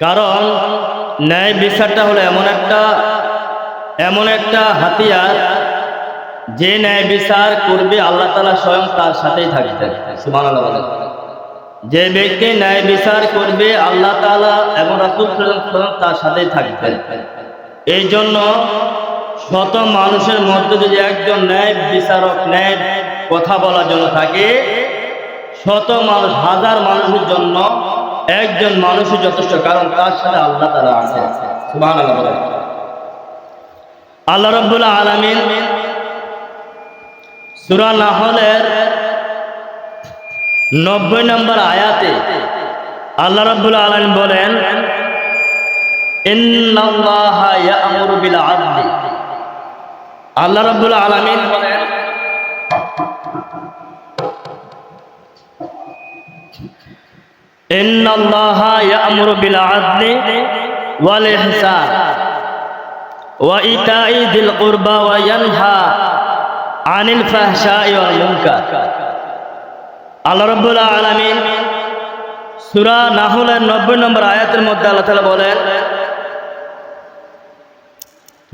কারণ ন্যায় বিচারটা হলো এমন একটা হাতিয়ার, যে ন্যায় বিচার করবে আল্লাহ তাআলা স্বয়ং তার সাথেই থাকবেন। সুবহানাল্লাহ বলেন। যে ব্যক্তি ন্যায় বিচার করবে আল্লাহ তাআলা এবং রাসূল সাল্লাল্লাহু আলাইহি ওয়াসাল্লাম তার সাথেই থাকবেন। এই জন্য শত মানুষের মধ্যে যদি একজন ন্যায় বিচারক ন্যায় কথা বলার জন্য থাকে, শত মানুষ হাজার মানুষের জন্য একজন মানুষই যথেষ্ট, কারণ তার সাথে আল্লাহ তাআলা আছে। সুবহানাল্লাহ বলেন। আল্লাহ রাব্বুল আলামিন সূরা নাহলের 90 নম্বর আয়াতে আল্লাহ রাব্বুল আলামিন বলেন, ইন্নাল্লাহা ইয়া'মুরু বিল আদলি। আল্লাহ রাব্বুল আলামিন বলেন, ইন্নাল্লাহা ইয়া'মুরু বিল আদলি ওয়াল ইহসান ওয়া ইতাই যিল কুরবা ওয়া ইয়ানহা আনিল ফাহশাই ওয়াল মুনকার। আল্লাহ রাব্বুল আলামিন সূরা নাহলের 90 নম্বর আয়াতের মধ্যে আল্লাহ তাআলা বলেন,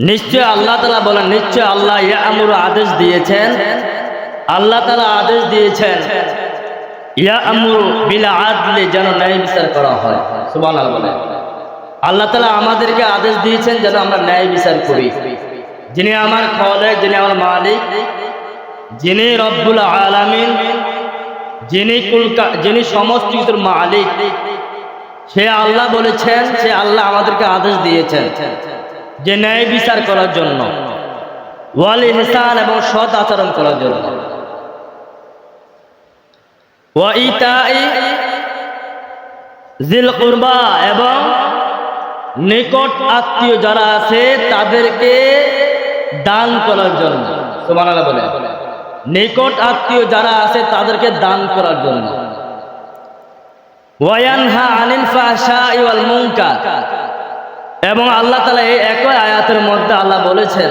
নিশ্চয় আল্লাহ তাআলা বলেন, নিশ্চয় আল্লাহ ইয়া'মুরু আদেশ দিয়েছেন, আল্লাহ তাআলা আদেশ দিয়েছেন ইয়া'মুরু বিল আদলি, যেন ন্যায় বিচার করা হয়। সুবহানাল্লাহ বলেন। আল্লাহ তাআলা আমাদেরকে আদেশ দিয়েছেন যেন আমরা ন্যায় বিচার করি। যিনি আমার খালেক, যিনি আমার মালিক, যিনি রব্বুল আলামিন, যিনি সমস্ত কিছুর মালিক, সে আল্লাহ বলেছেন, সে আল্লাহ আমাদেরকে আদেশ দিয়েছেন যে ন্যায় বিচার করার জন্য, ওয়াল ইহসান এবং সৎ আচরণ করার জন্য, ওয়া ইতাই যিল কুরবা এবং নিকট আত্মীয় যারা আছে তাদেরকে দান করার জন্য। সুবহানাল্লাহ বলেন। নিকট আত্মীয় যারা আছে তাদেরকে দান করার জন্য, ওয়া ইয়ানহা আনিল ফাহশাই ওয়াল মুনকার। এবং আল্লাহ তাআলা এই একই আয়াতের মধ্যে আল্লাহ বলেছেন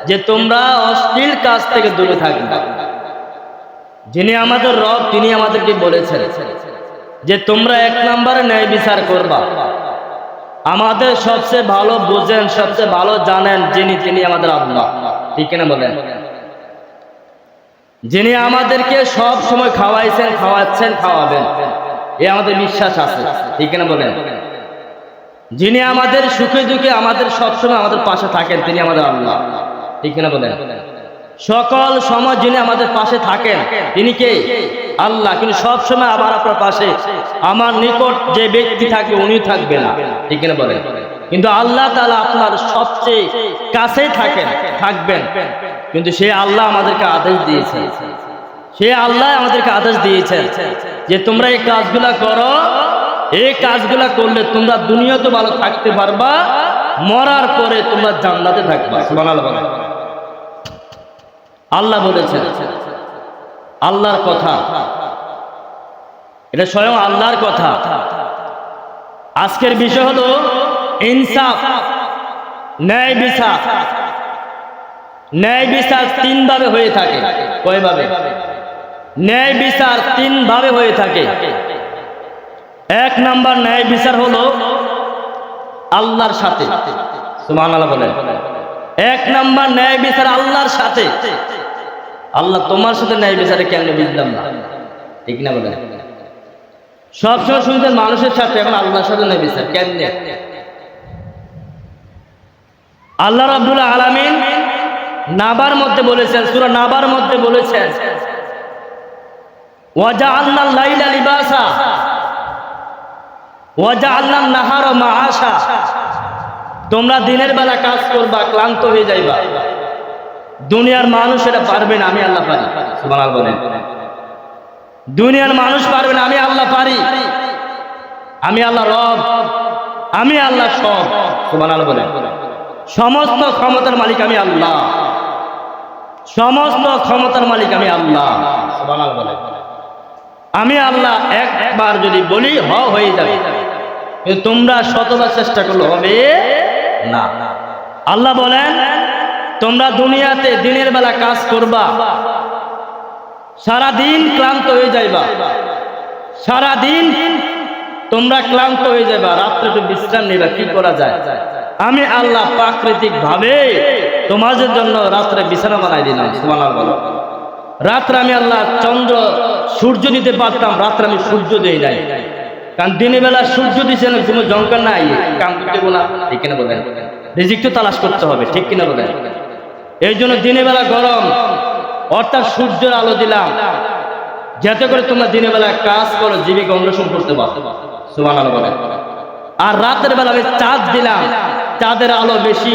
যে তোমরা অশ্লীল কাজ থেকে দূরে থাকবে। যিনি আমাদের রব তিনি আমাদেরকে বলেছেন যে তোমরা এক নম্বরে ন্যায় বিচার করবা। আমাদের সবচেয়ে ভালো বুঝেন, সবচেয়ে ভালো জানেন তিনি আমাদের আল্লাহ। ঠিক কিনা বলেন? যিনি আমাদেরকে সব সময় খাওয়াইছেন, খাওয়াচ্ছেন, খাওয়াবেন, এই আমাদের বিশ্বাস আছে। ঠিক কিনা বলেন? যিনি আমাদের সুখে দুঃখে আমাদের সবসময় আমাদের পাশে থাকেন তিনি আমাদের আল্লাহ। ঠিক কিনা বলেন? সকল সময় যিনি আমাদের পাশে থাকেন তিনি কে? আল্লাহ। কিন্তু সব সময় আবার আপনার পাশে আমার নিকট যে ব্যক্তি থাকবে উনি থাকবেন না। ঠিক কিনা বলেন? কিন্তু আল্লাহ তাআলা আপনার সবচেয়ে কাছেই থাকবেন। কিন্তু সে আল্লাহ আমাদেরকে আদেশ দিয়েছেন, সে আল্লাহ আমাদেরকে আদেশ দিয়েছেন যে তোমরা এই কাজগুলা করো, এই কাজগুলা করলে তোমরা দুনিয়াতে ভালো থাকতে পারবা, মরার পরে তোমরা জান্নাতে থাকবা। সুবহানাল্লাহ। আল্লাহ বলেছেন, আল্লাহর কথা, এটা স্বয়ং আল্লাহর কথা। আজকের বিষয় হলো ইনসাফ, ন্যায় বিচার। ন্যায় বিচার তিন ভাবে হয়ে থাকে। কয়ভাবে? ন্যায় বিচার তিন ভাবে হয়ে থাকে। এক নাম্বার ন্যায় বিচার হলো আল্লাহর সাথে। সুবহানাল্লাহ বলেন। এক নাম্বার ন্যায় বিচার আল্লাহর সাথে। আল্লাহ তোমার সাথে ন্যায় বিচারে কেন বুঝলাম না। ঠিক না বলেন? সবসময় শুনছেন মানুষের সাথে, এখন আল্লাহর সাথে ন্যায় বিচার কেমনে? আল্লাহ রাব্বুল আলামিন নাবার মধ্যে বলেছেন, সূরা নাবার মধ্যে বলেছেন, ওয়া জাআলনাল লাইলা লিবাসা ওয়া জাআলনান নাহারা মাআশা। তোমরা দিনের বেলা কাজ করবা, ক্লান্ত হয়ে যাইবা। দুনিয়ার মানুষ এটা পারবে না, আমি আল্লাহ পারি। সুবহানাল্লাহ বলেন। দুনিয়ার মানুষ পারবে না, আমি আল্লাহ পারি। আমি আল্লাহ রব, আমি আল্লাহ সব। সুবহানাল্লাহ বলেন। সমস্ত ক্ষমতার মালিক আমি আল্লাহ, সমস্ত ক্ষমতার মালিক আমি আল্লাহ। সুবহানাল্লাহ বলেন। আমি আল্লাহ একবার যদি বলি হয়ে যাবে, কিন্তু তোমরা শতবার চেষ্টা করলে হবে না। আল্লাহ বলেন তোমরা দুনিয়াতে দিনের বেলা কাজ করবা, সারা দিন ক্লান্ত হয়ে যাইবা, সারা দিন তোমরা ক্লান্ত হয়ে যাবে, রাত্রে একটু বিশ্রাম নেবা, কি করা যায়? আমি আল্লাহ প্রাকৃতিক ভাবে তোমাদের জন্য রাত্রে বিছানা বানাই দিলাম। সুবহানাল্লাহ। রাত্রে আমি আল্লাহ চন্দ্র সূর্য দিতে পারতাম, রাত্রে আমি সূর্য দেই নাই, কারণ দিনের বেলা সূর্য দিয়েছেন কোনো জঙ্কার নাই, কাম দেবো না, ঠিক কিনা বলেন? রিজিক তো তালাশ করতে হবে, ঠিক কিনা বলেন? এই জন্য দিনের বেলা গরম, অর্থাৎ সূর্যের আলো দিলাম যাতে করে তোমরা দিনের বেলা কাজ করো, জীবিকা অন্বেষণ করতে পারো। সুবহানাল্লাহ বলেন। আর রাতের বেলা আমি চাঁদ দিলাম, চাঁদের আলো বেশি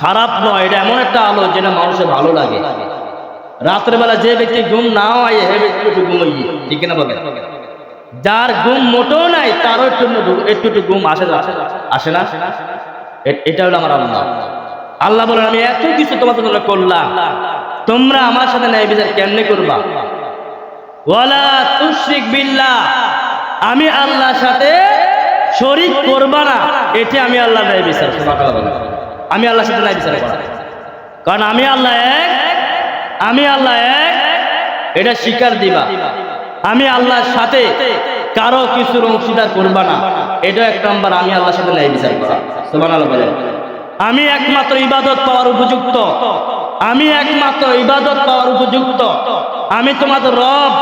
খারাপ নয়, এটা এমন একটা আলো যেটা মানুষের ভালো লাগে। রাতের বেলা যে ব্যক্তি ঘুম নাও আয়, হে ব্যক্তি একটু ঘুমাই, ঠিক কিনা বলেন? যার ঘুম মোটেও নাই তারও একটু একটু ঘুম আসে না? এটা হলো আমার আল্লাহ। আল্লাহ বলেন আমি এত কিছু তোমাদের জন্য করলাম, তোমরা আমার সাথে ন্যায় বিচার কেমনে করবা? ওয়ালা তুশরিক বিল্লাহ, আমি আল্লাহর সাথে শরীক করবা না, এটি আমি আল্লাহর ন্যায় বিচার। সুবহানাল্লাহ বলেন। আমি আল্লাহর সাথে ন্যায় বিচার করা, কারণ আমি আল্লাহ এক, আমি আল্লাহ এক, এটা স্বীকার দিবা। আমি আল্লাহর সাথে কারো কিছুর অংশীদার করবা না, এটা এক নম্বর আমি আল্লাহর সাথে ন্যায় বিচার করা। সুবহানাল্লাহ বলেন। আমি একমাত্র ইবাদত পাওয়ার উপযুক্ত, আমি একমাত্র ইবাদত পাওয়ার উপযুক্ত, আমি তোমাদের রব,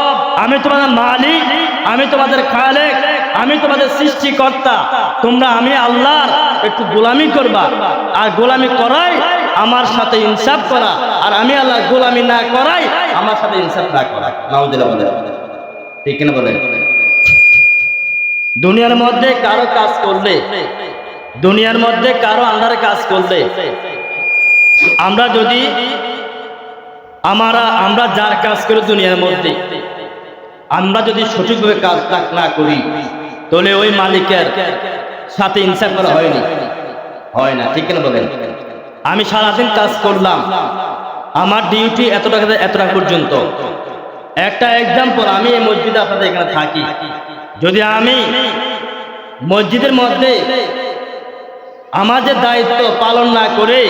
আমি তোমাদের মালিক, আমি তোমাদের খালেক, আমি তোমাদের সৃষ্টিকর্তা। তোমরা আমি আল্লাহর একটু গোলামি করবা, আর গোলামি করাই আমার সাথে ইনসাফ করা, আর আমি আল্লাহর গোলামি না করাই আমার সাথে ইনসাফ না করা। নাউযুবিল্লাহ বলেন, ঠিক কিনা বলেন? দুনিয়ার মধ্যে কারো কাজ করলে, দুনিয়ার মধ্যে কারো আন্ডারে কাজ করলে, আমরা যদি আমরা যার কাজ করি দুনিয়ার মধ্যে, আমরা যদি সঠিকভাবে কাজ না করি, তাহলে ওই মালিকের সাথে ইনসাফ করা হয় না, ঠিক কিনা বলেন? আমি সারাদিন কাজ করলাম, আমার ডিউটি এত টাকা পর্যন্ত। একটা এক্সাম্পল, আমি এই মসজিদে আপনাদের এখানে থাকি, যদি আমি মসজিদের মধ্যে আমার যে দায়িত্ব পালন না করে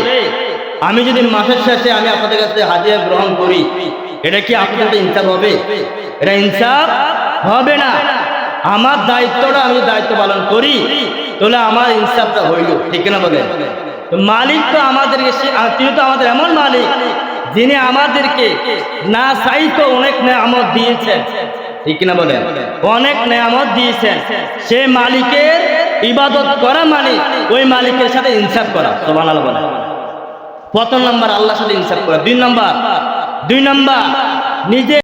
আমি যদি মাসের শেষে আমি আপনাদের কাছে হাজিরা গ্রহণ করি, এটা কি আপনাদের ইনসাফ হবে? এটা ইনসাফ হবে না। আমার দায়িত্বটা আমি দায়িত্ব পালন করি, তাহলে আমার ইনসাফটা হইল, ঠিক কিনা বলেন? মালিক তো আমাদেরকে, তিনি তো আমাদের এমন মালিক যিনি আমাদেরকে না চাইতো অনেক নেয়ামত দিয়েছেন, ঠিক কিনা বলেন? অনেক নেয়ামত দিয়েছেন। সে মালিকের ইবাদত করা মানে ওই মালিকের সাথে ইনসাফ করা। সুবহানাল্লাহ বলেন। প্রথম নাম্বার আল্লাহর সাথে ইনসাফ করা। দুই নাম্বার নিজে